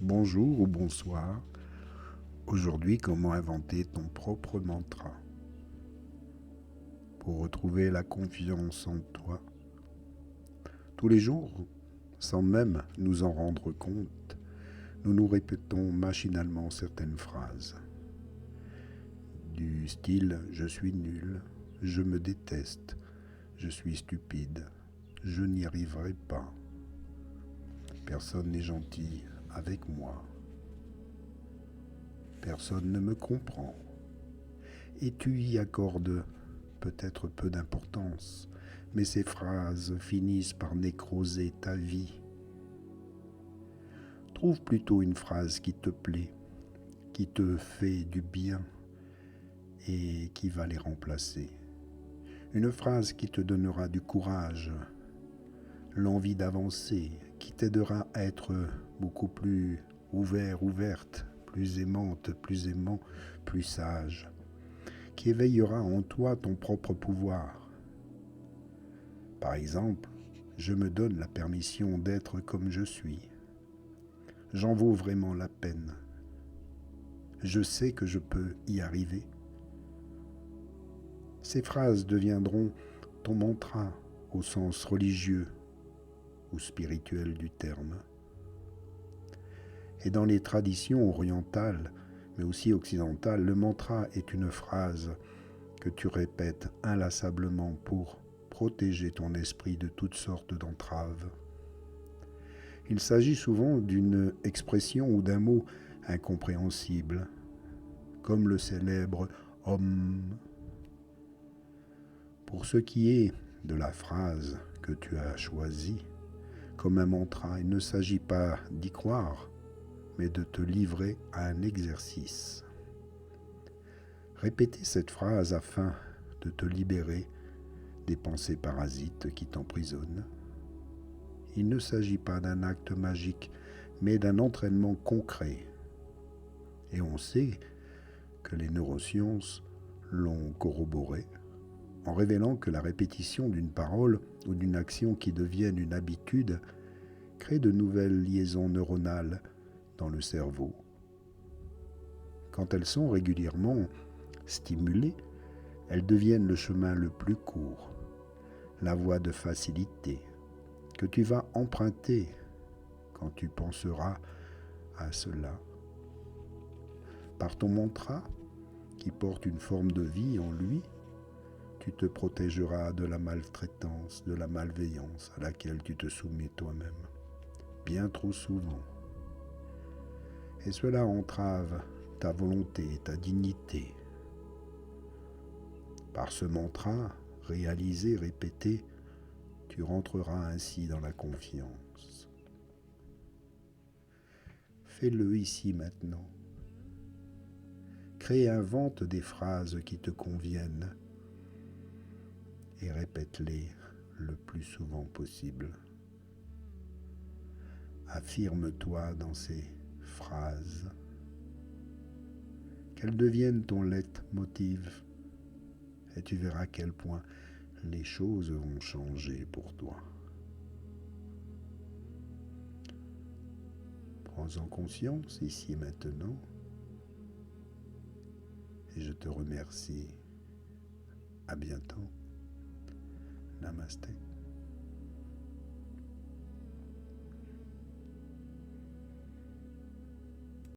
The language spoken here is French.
Bonjour ou bonsoir. Aujourd'hui, comment inventer ton propre mantra pour retrouver la confiance en toi. Tous les jours, sans même nous en rendre compte, nous nous répétons machinalement certaines phrases. Du style « je suis nul »,« je me déteste »,« je suis stupide »,« je n'y arriverai pas »,« personne n'est gentil avec moi », personne ne me comprend. Et tu y accordes peut-être peu d'importance, mais ces phrases finissent par nécroser ta vie. Trouve plutôt une phrase qui te plaît, qui te fait du bien et qui va les remplacer. Une phrase qui te donnera du courage, l'envie d'avancer, qui t'aidera à être beaucoup plus ouverte, plus aimante, plus aimant, plus sage, qui éveillera en toi ton propre pouvoir. Par exemple, je me donne la permission d'être comme je suis. J'en vaux vraiment la peine. Je sais que je peux y arriver. Ces phrases deviendront ton mantra au sens religieux ou spirituel du terme. Et dans les traditions orientales, mais aussi occidentales, le mantra est une phrase que tu répètes inlassablement pour protéger ton esprit de toutes sortes d'entraves. Il s'agit souvent d'une expression ou d'un mot incompréhensible, comme le célèbre « Om ». Pour ce qui est de la phrase que tu as choisie comme un mantra, il ne s'agit pas d'y croire, mais de te livrer à un exercice. Répéter cette phrase afin de te libérer des pensées parasites qui t'emprisonnent. Il ne s'agit pas d'un acte magique, mais d'un entraînement concret. Et on sait que les neurosciences l'ont corroboré en révélant que la répétition d'une parole ou d'une action qui devienne une habitude crée de nouvelles liaisons neuronales dans le cerveau. Quand elles sont régulièrement stimulées, elles deviennent le chemin le plus court, la voie de facilité que tu vas emprunter quand tu penseras à cela. Par ton mantra, qui porte une forme de vie en lui, tu te protégeras de la maltraitance, de la malveillance à laquelle tu te soumets toi-même, bien trop souvent. Et cela entrave ta volonté, ta dignité. Par ce mantra, réalisé, répété, tu rentreras ainsi dans la confiance. Fais-le ici maintenant. Crée et invente des phrases qui te conviennent et répète-les le plus souvent possible. Affirme-toi dans ces phrases, qu'elles deviennent ton leitmotiv et tu verras à quel point les choses vont changer pour toi. Prends-en conscience ici et maintenant et je te remercie. À bientôt. Namasté.